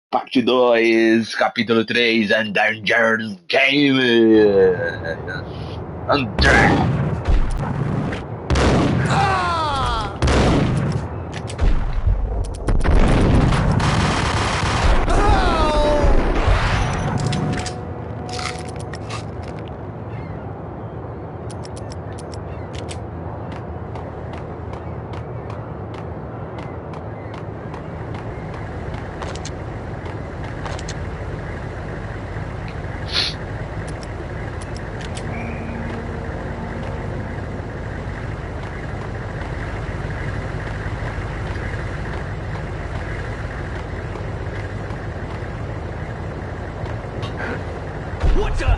Parte 2, capítulo 3, AnifiGAMER. André. What the?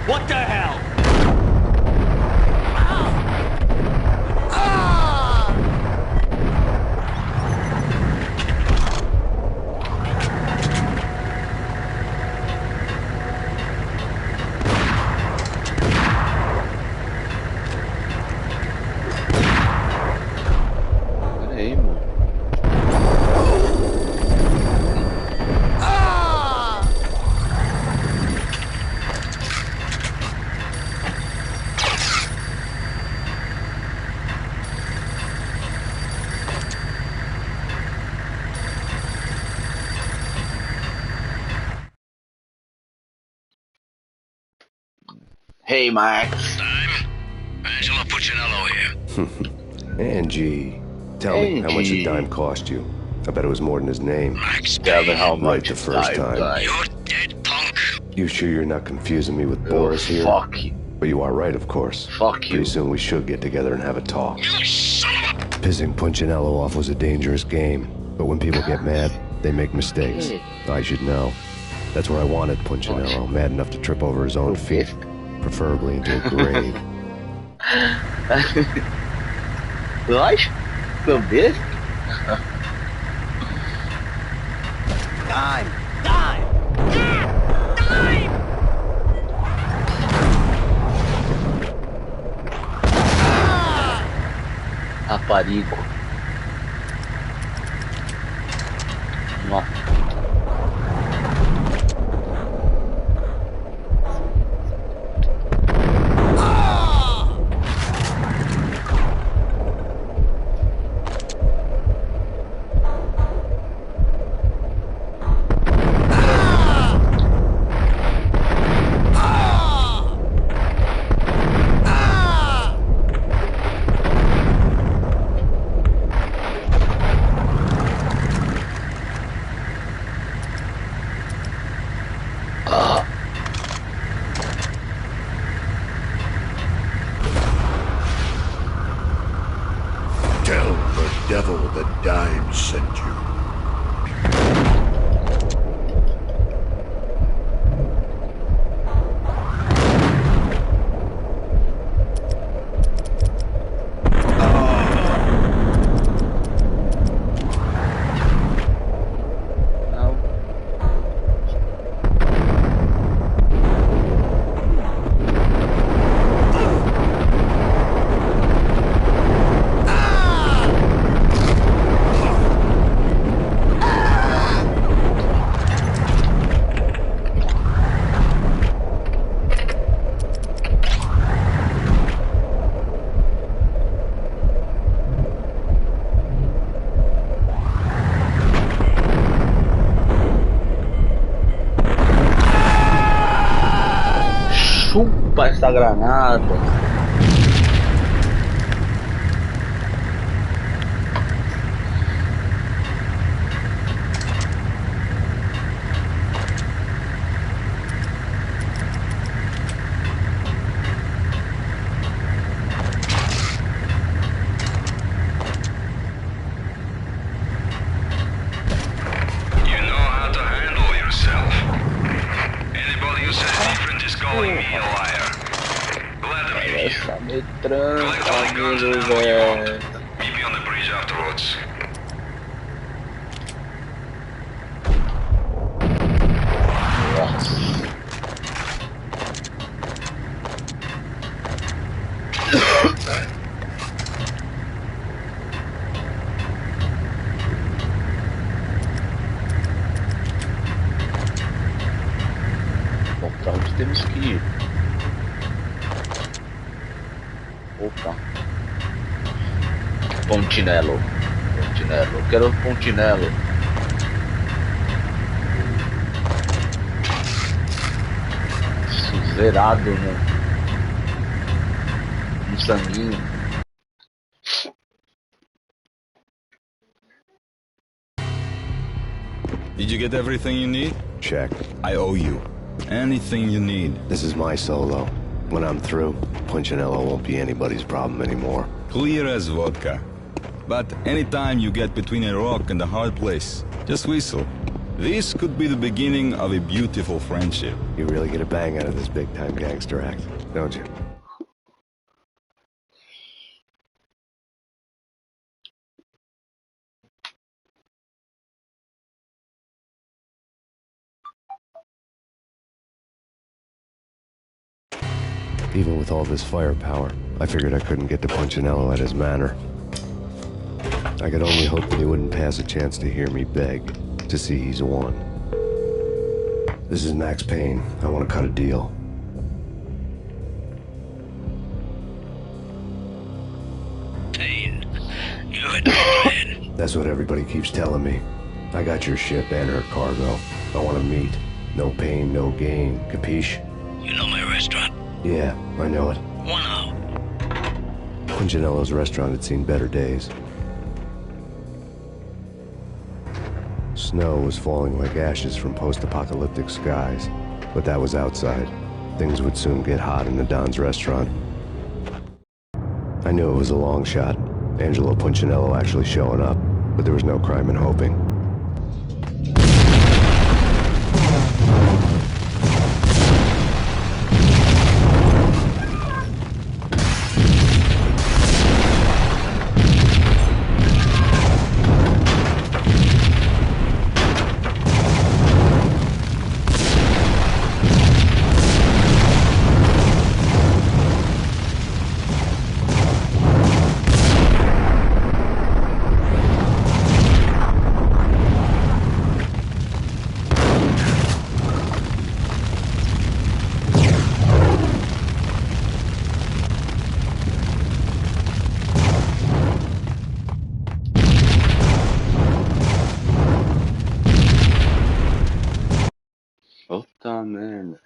What the hell? Pera aí, mano. Hey, Max. Angelo Puccinello here. Angie, tell me, how much the dime cost you? I bet it was more than his name. Max Tell me Payne. how Right much the it's first time. You're dead, punk. You sure you're not confusing me with Boris here? Fuck you. But you are right, of course. Fuck you. Pretty soon we should get together and have a talk. You son of a... Pissing Punchinello off was a dangerous game, but when people get mad, they make mistakes. I should know. That's where I wanted Punchinello, mad enough to trip over his own feet, preferably into a grave. Lógico, meu Deus. Dime! Dime! Dime! Raparigo. Nossa. Tell the devil the dime sent you. Não. Chupa essa granada. Essa metranca, Collect all the guns and amigo, ammo you want. velho. Meet me on the bridge afterwards. Nossa. Bom, pra onde temos que ir? Opa. Pontinello. Pontinello. Quero Pontinello. Zerado no sanguinho. Did you get everything you need? Check. I owe you. Anything you need. This is my solo. When I'm through, Punchinello won't be anybody's problem anymore. Clear as vodka. But anytime you get between a rock and a hard place, just whistle. This could be the beginning of a beautiful friendship. You really get a bang out of this big-time gangster act, don't you? Even with all this firepower, I figured I couldn't get to Punchinello at his manor. I could only hope that he wouldn't pass a chance to hear me beg, to see he's won. This is Max Payne. I want to cut a deal. Payne, you're a dead man. That's what everybody keeps telling me. I got your ship and her cargo. I want to meet. No pain, no gain. Capiche? You know my restaurant? Yeah, I know it. 1 hour. Punchinello's restaurant had seen better days. Snow was falling like ashes from post-apocalyptic skies, but that was outside. Things would soon get hot in the Don's restaurant. I knew it was a long shot, Angelo Punchinello actually showing up, but there was no crime in hoping. Puta merda.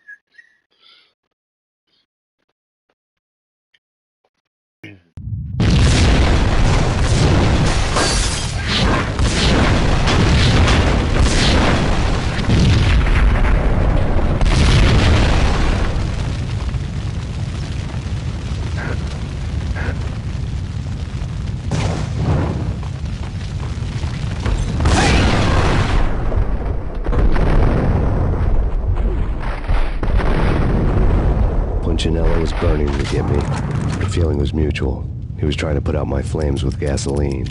Punchinello was burning to get me. The feeling was mutual. He was trying to put out my flames with gasoline.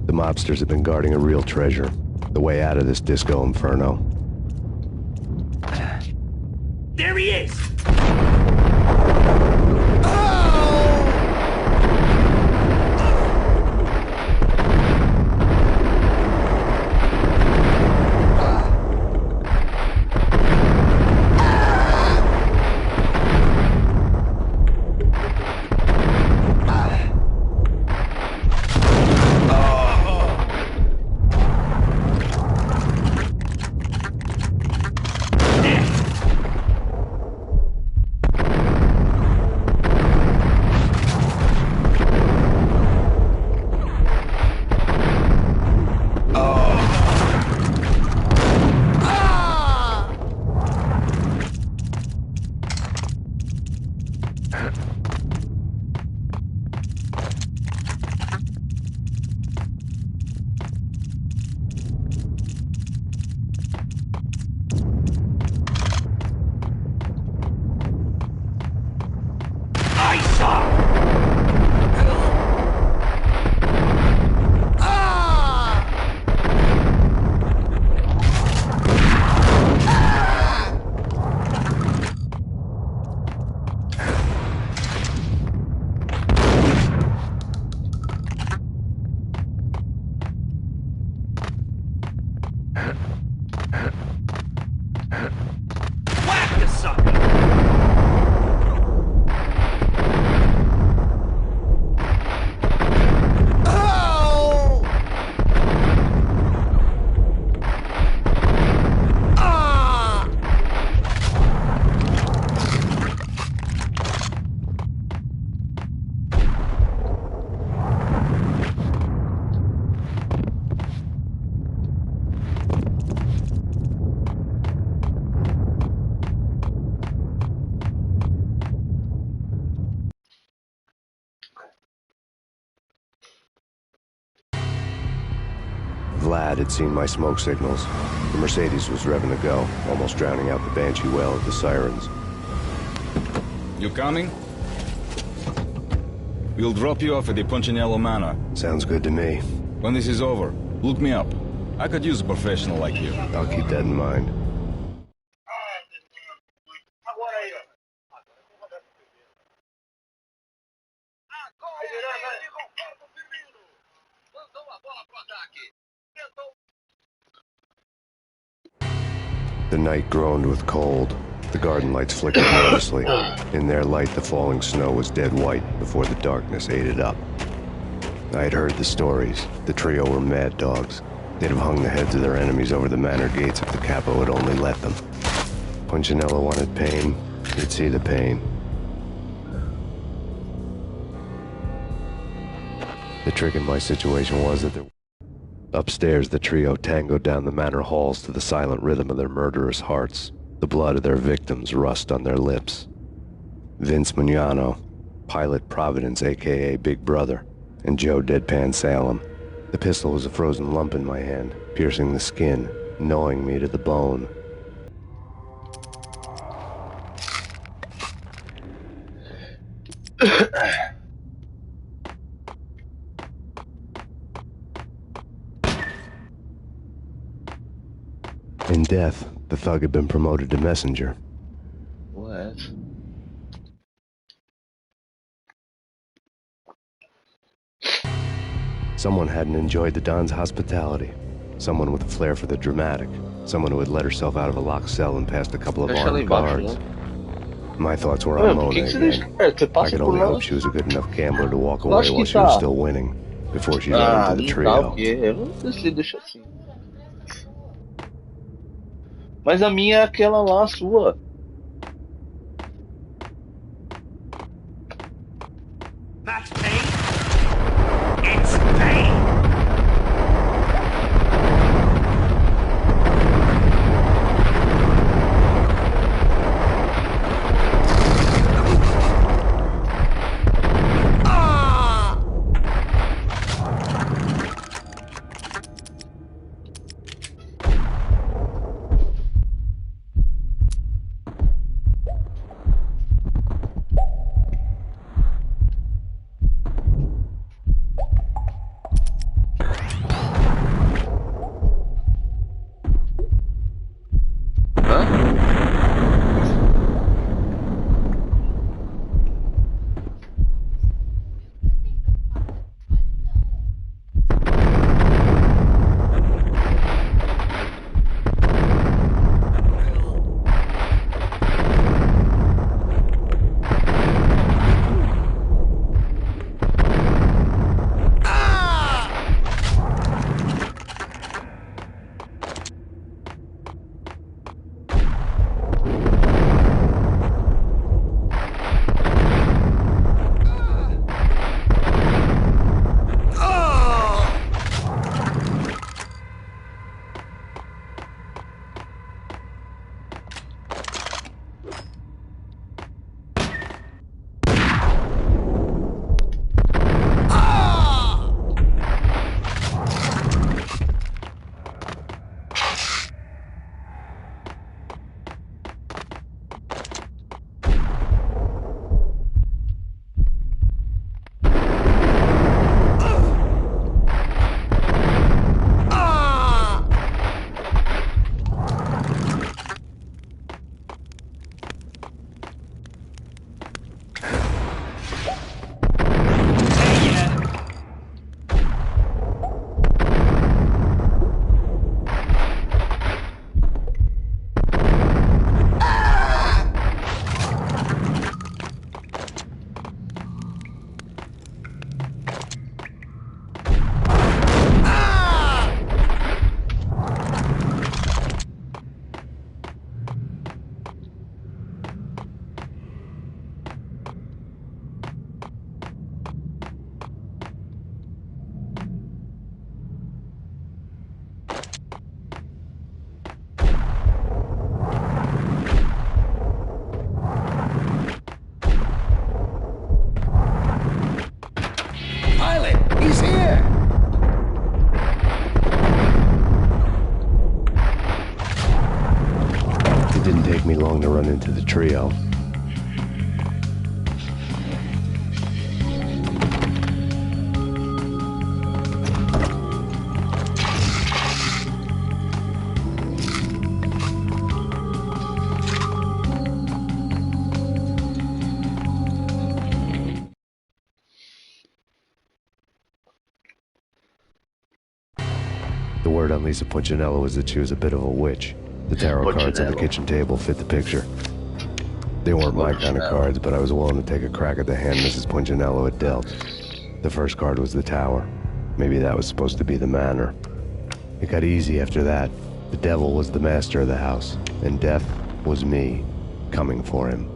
The mobsters have been guarding a real treasure. The way out of this disco inferno. There he is! Vlad had seen my smoke signals. The Mercedes was revving to go, almost drowning out the Banshee wail of the sirens. You coming? We'll drop you off at the Punchinello Manor. Sounds good to me. When this is over, look me up. I could use a professional like you. I'll keep that in mind. The night groaned with cold. The garden lights flickered nervously. In their light, the falling snow was dead white before the darkness ate it up. I had heard the stories. The trio were mad dogs. They'd have hung the heads of their enemies over the manor gates if the capo had only let them. Punchinello wanted Payne. He'd see the pain. The trick in my situation was that upstairs, the trio tangoed down the manor halls to the silent rhythm of their murderous hearts. The blood of their victims rust on their lips. Vince Mugnano, Pilate Providence, a.k.a. Big Brother, and Joe Deadpan Salem. The pistol was a frozen lump in my hand, piercing the skin, gnawing me to the bone. In death, the thug had been promoted to messenger. What? Someone hadn't enjoyed the Don's hospitality. Someone with a flair for the dramatic. Someone who had let herself out of a locked cell and passed a couple of armed guards. My thoughts were on Mona again. I could only hope she was a good enough gambler to walk away while she was still winning, before she ran into the trio. Deixa assim. Mas a minha é aquela lá, sua. That's Payne? It's Payne! Pilate, he's here! It didn't take me long to run into the trio. The word on Lisa Punchinello was that she was a bit of a witch. The tarot cards on the kitchen table fit the picture. They weren't my kind of cards, but I was willing to take a crack at the hand Mrs. Punchinello had dealt. The first card was the tower. Maybe that was supposed to be the manor. It got easy after that. The devil was the master of the house, and death was me, coming for him.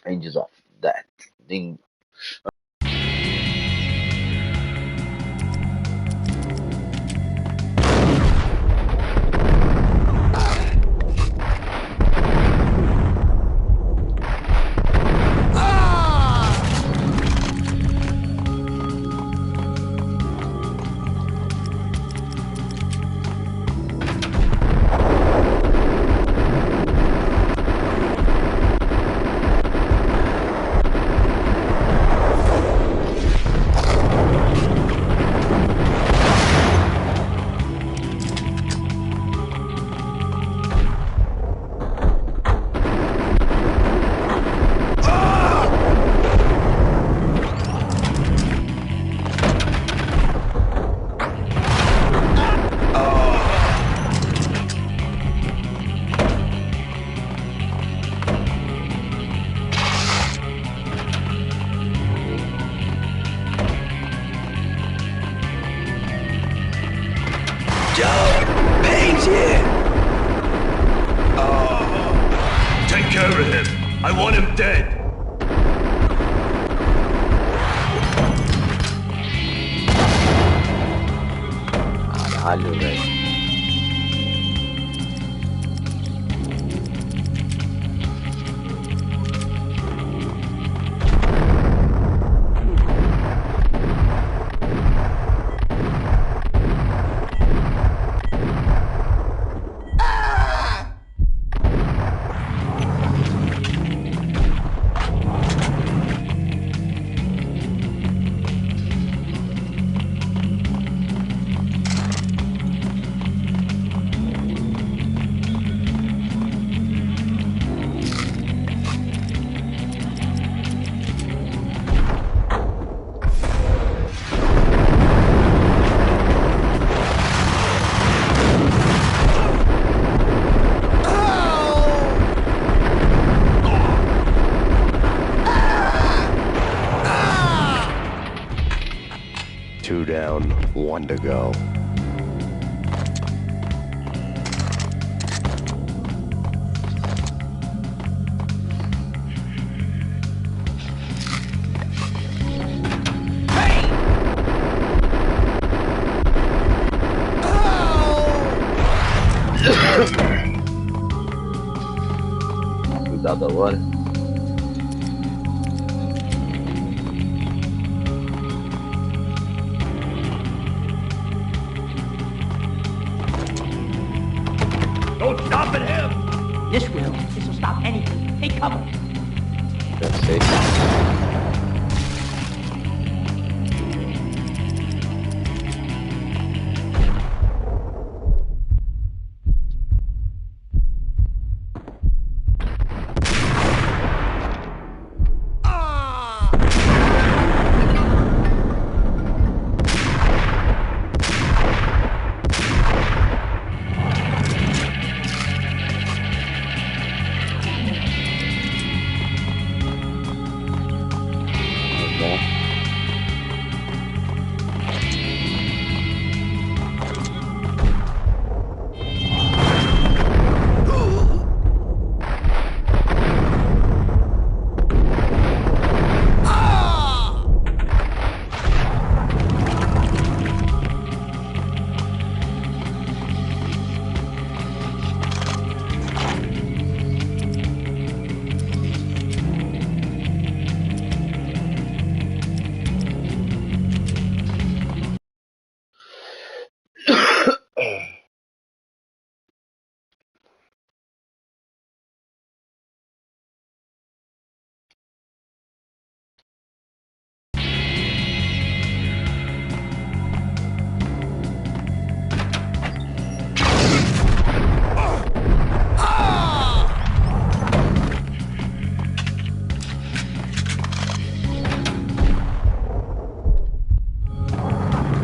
Ranges off that thing. I want him dead. Halo guys. Two down, one to go. Cuidado agora. Don't stop at him. This will stop anything. Take cover. Deve ser.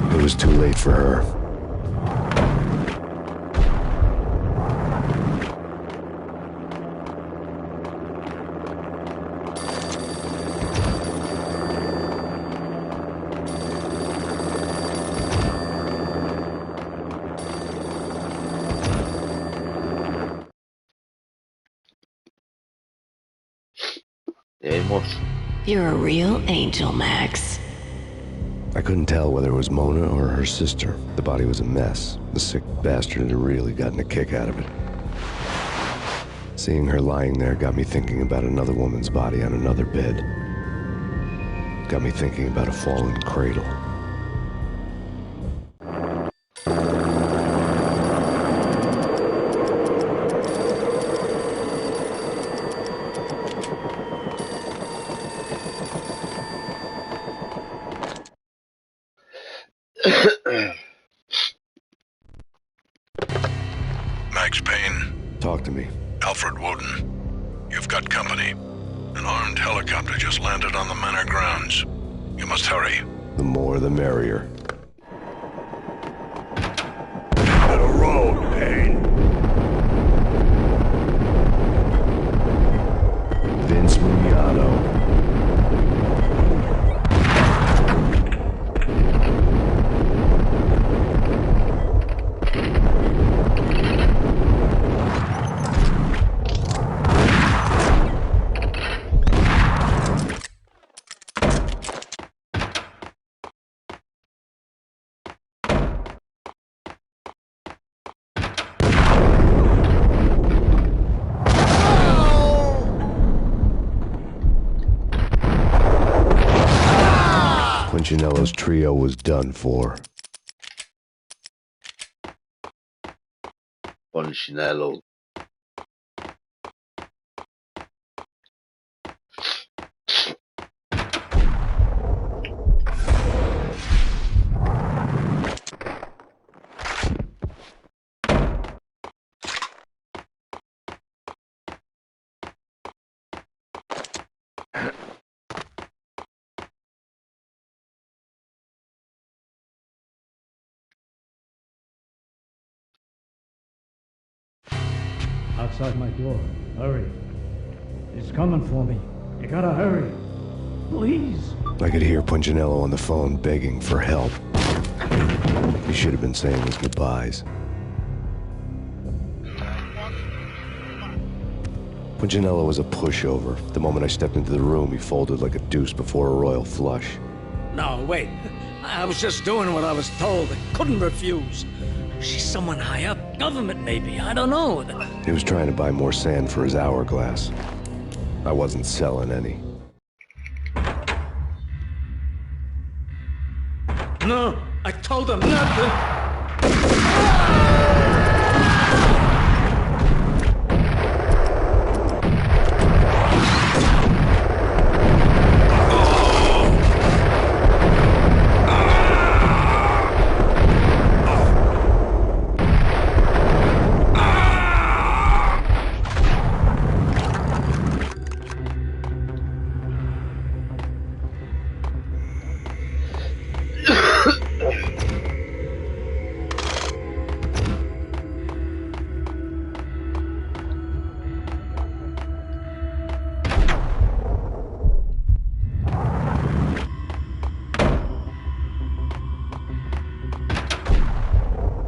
It was too late for her. You're a real angel, Max. I couldn't tell whether it was Mona or her sister. The body was a mess. The sick bastard had really gotten a kick out of it. Seeing her lying there got me thinking about another woman's body on another bed. Got me thinking about a fallen cradle. Max Payne. Talk to me. Alfred Woden. You've got company. An armed helicopter just landed on the manor grounds. You must hurry. The more the merrier. To the road, Payne. Vince Mugnano. Punchinello's trio was done for. Polichinello. Outside my door. Hurry. He's coming for me. You gotta hurry. Please. I could hear Punchinello on the phone begging for help. He should have been saying his goodbyes. Punchinello was a pushover. The moment I stepped into the room, he folded like a deuce before a royal flush. No, wait. I was just doing what I was told. I couldn't refuse. She's someone high up. Government, maybe. I don't know. He was trying to buy more sand for his hourglass. I wasn't selling any. No, I told him not to.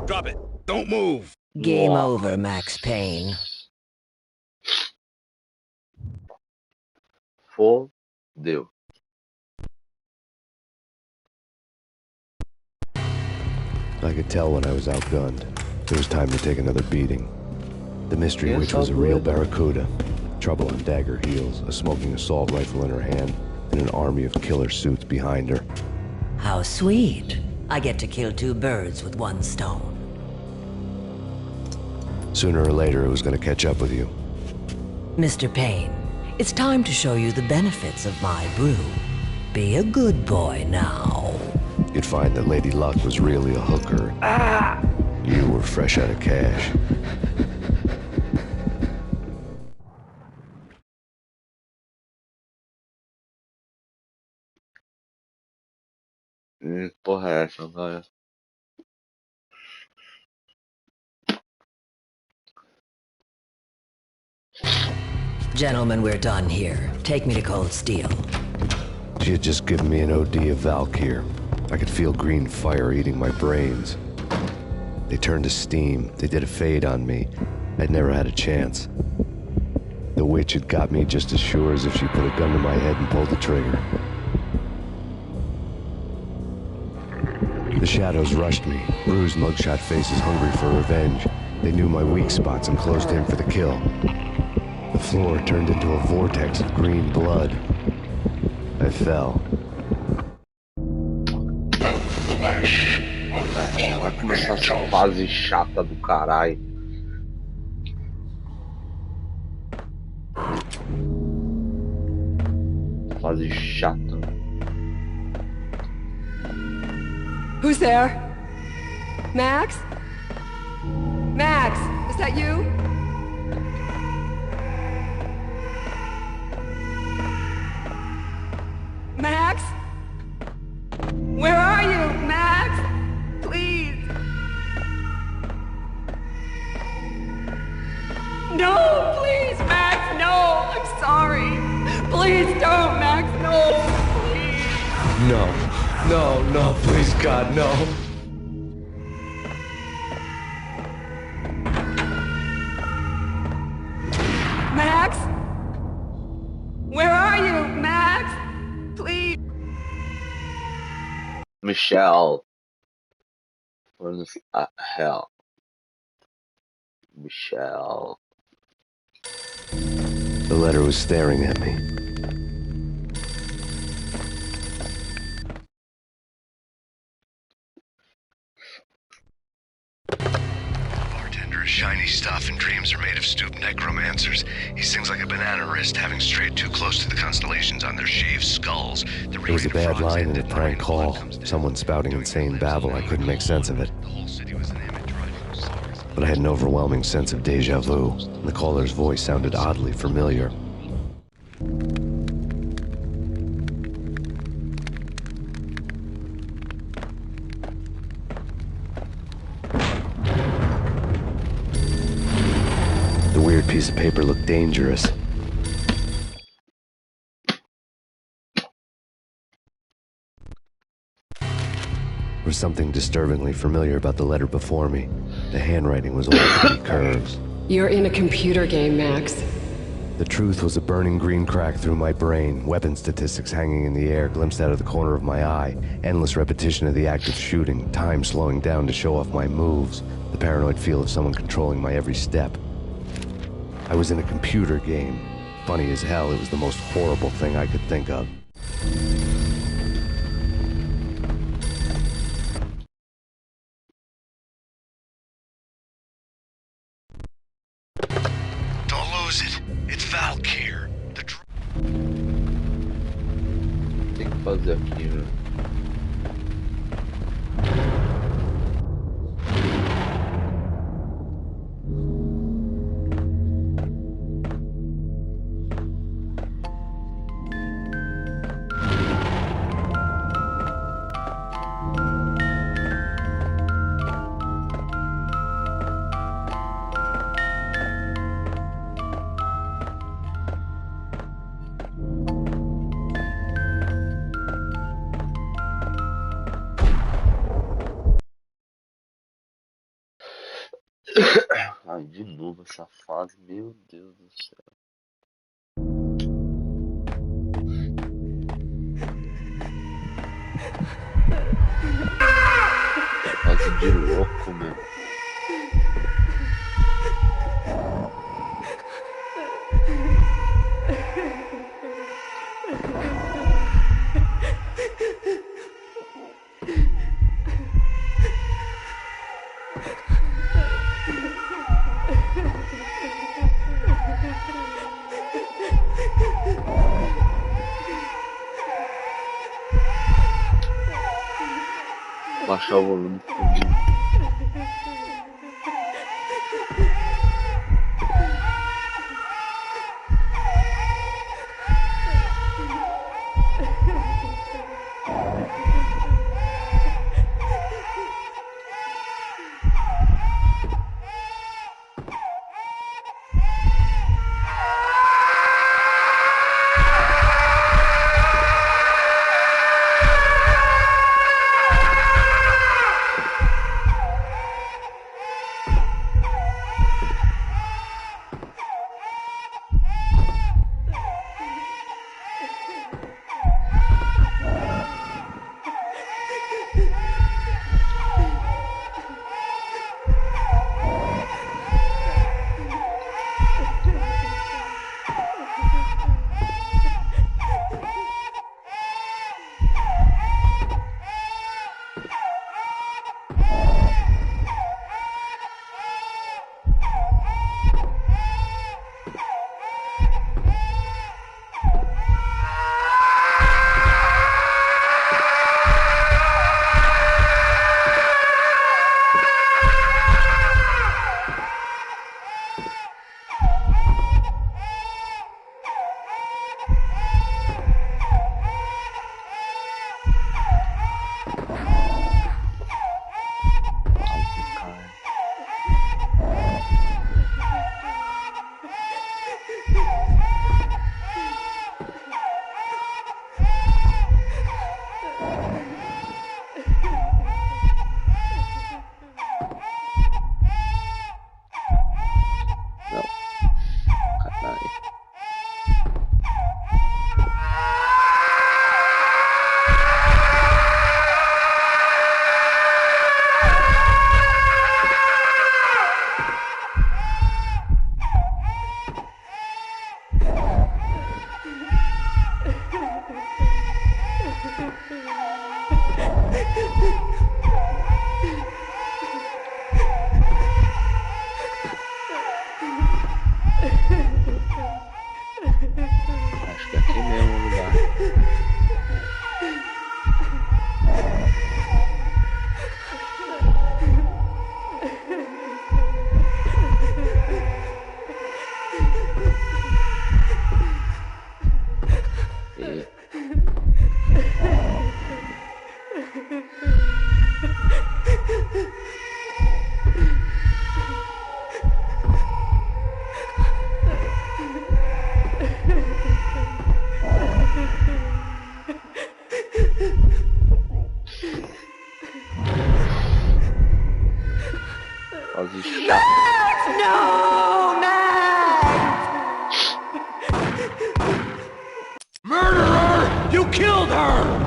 Drop it. Don't move. Game over, Max Payne. Fodeu. I could tell when I was outgunned. It was time to take another beating. The mystery witch was a real barracuda. Trouble on Dagger heels, a smoking assault rifle in her hand, and an army of killer suits behind her. How sweet. I get to kill two birds with one stone. Sooner or later, it was going to catch up with you. Mr. Payne, it's time to show you the benefits of my brew. Be a good boy now. You'd find that Lady Luck was really a hooker. You were fresh out of cash. Porra é essa, velho? Gentlemen, we're done here. Take me to Cold Steel. She had just given me an OD of Valkyr. I could feel green fire eating my brains. They turned to steam. They did a fade on me. I'd never had a chance. The witch had got me just as sure as if she put a gun to my head and pulled the trigger. The shadows rushed me. Bruised mugshot faces hungry for revenge. They knew my weak spots and closed in for the kill. The floor turned into a vortex of green blood. I fell. Vai começar essa fase chata do caralho. Fase chata. Who's there? Max? Max, is that you? Max? Where are you, Max? Please. No, please, Max, no. I'm sorry. Please don't, Max, no. Please. No, please, God, no. Max? Where are you, Max? Please. Michelle. Where the hell? Michelle. The letter was staring at me. shiny stuff, and dreams are made of stooped necromancers. He sings like a banana wrist, having strayed too close to the constellations on their shaved skulls. It was a bad line in a prank call. Someone spouting insane babble. I couldn't make sense of it. But I had an overwhelming sense of deja vu. The caller's voice sounded oddly familiar. The weird piece of paper looked dangerous. There was something disturbingly familiar about the letter before me. The handwriting was all pretty curves. You're in a computer game, Max. The truth was a burning green crack through my brain, weapon statistics hanging in the air, glimpsed out of the corner of my eye, endless repetition of the act of shooting, time slowing down to show off my moves, the paranoid feel of someone controlling my every step. I was in a computer game. Funny as hell, it was the most horrible thing I could think of. Don't lose it. It's Valk here. Tem que fazer aqui, né? Ai, de novo essa fase, meu Deus do céu. Fase de louco, meu. Baixar o volume. fase chata. Max! No! Max! Murderer! You killed her!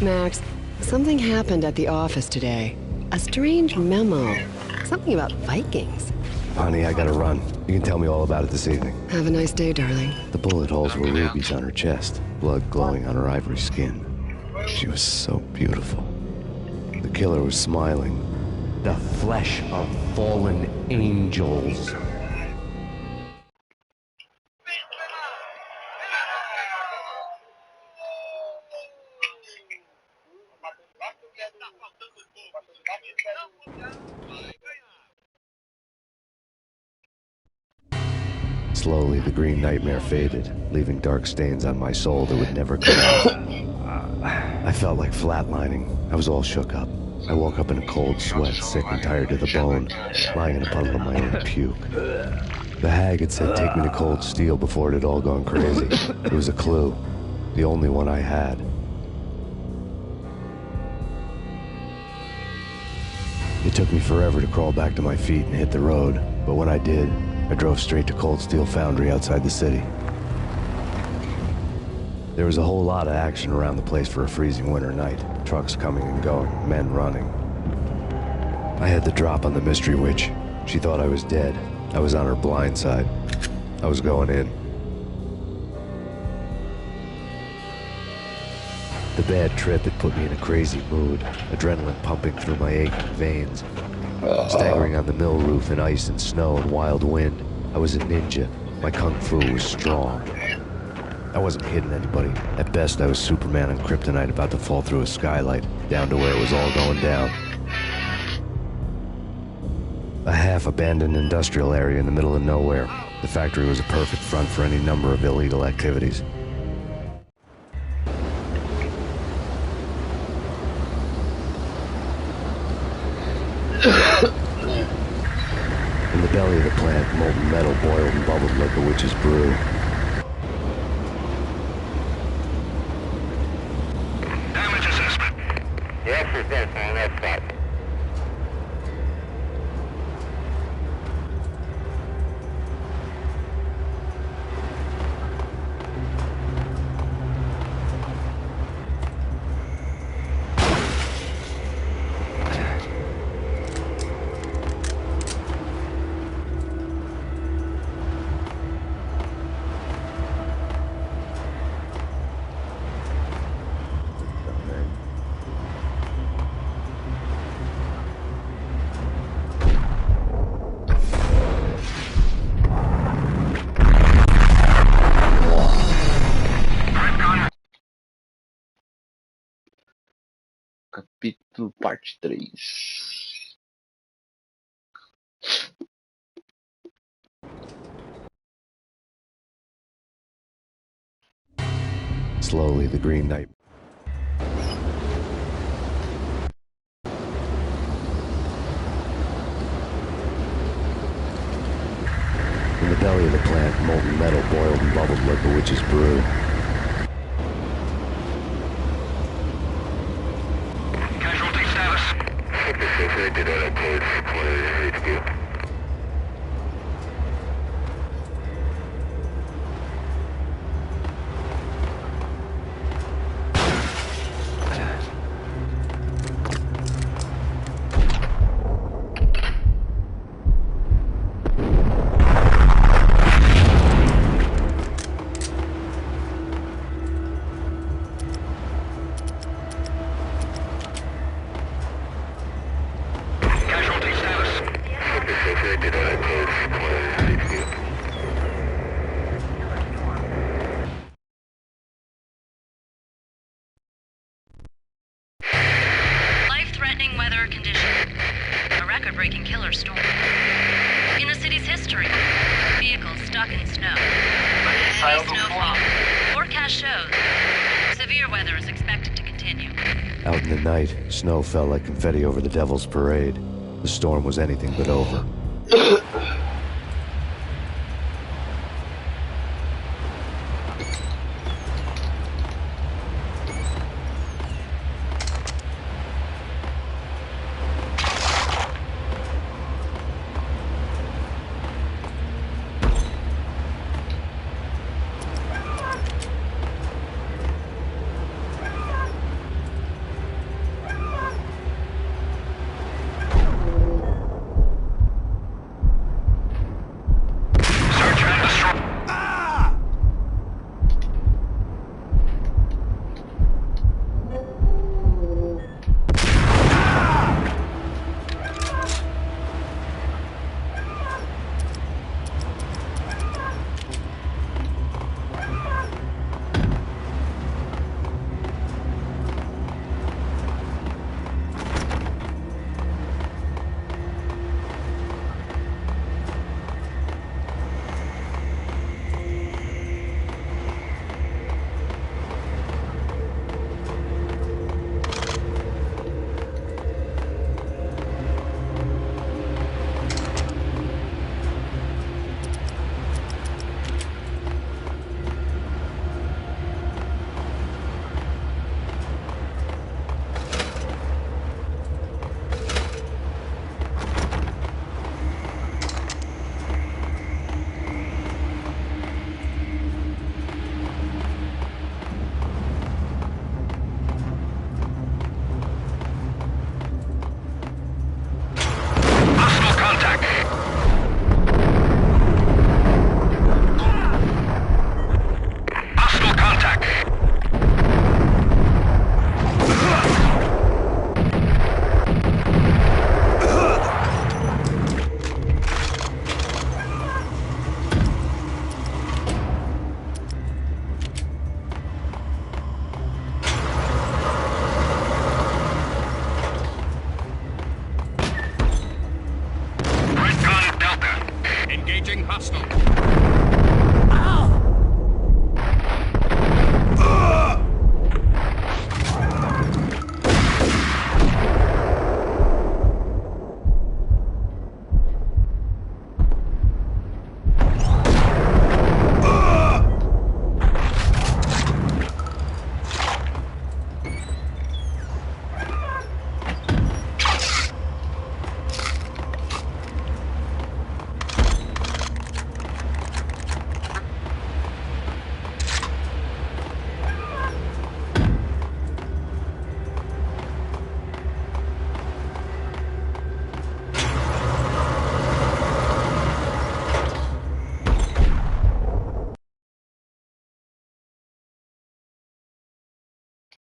Max, something happened at the office today. A strange memo. Something about Vikings. Honey, I gotta run. You can tell me all about it this evening. Have a nice day, darling. The bullet holes were rubies on her chest, blood glowing on her ivory skin. She was so beautiful. The killer was smiling. The flesh of fallen angels. Slowly, the green nightmare faded, leaving dark stains on my soul that would never come out. I felt like flatlining. I was all shook up. I woke up in a cold sweat, sick and tired to the bone, lying in a puddle of my own puke. The hag had said take me to Cold Steel before it had all gone crazy. It was a clue. The only one I had. It took me forever to crawl back to my feet and hit the road, but when I did, I drove straight to Cold Steel Foundry outside the city. There was a whole lot of action around the place for a freezing winter night. Trucks coming and going, men running. I had the drop on the mystery witch. She thought I was dead. I was on her blind side. I was going in. The bad trip had put me in a crazy mood, adrenaline pumping through my aching veins. Staggering on the mill roof in ice and snow and wild wind, I was a ninja. My kung fu was strong. I wasn't hitting anybody. At best, I was Superman on Kryptonite about to fall through a skylight, down to where it was all going down. A half-abandoned industrial area in the middle of nowhere. The factory was a perfect front for any number of illegal activities. In the belly of the plant, molten metal boiled and bubbled like a witch's brew. Damage assessment. Yes, it is on that side. Capítulo parte 3. Slowly, the Green Knight. In the belly of the plant, molten metal boiled and bubbled like a witch's brew. Casualty status. killer storm. In the city's history, vehicles stuck in snow. Heavy snowfall. Forecast shows severe weather is expected to continue. Out in the night, snow fell like confetti over the Devil's Parade. The storm was anything but over.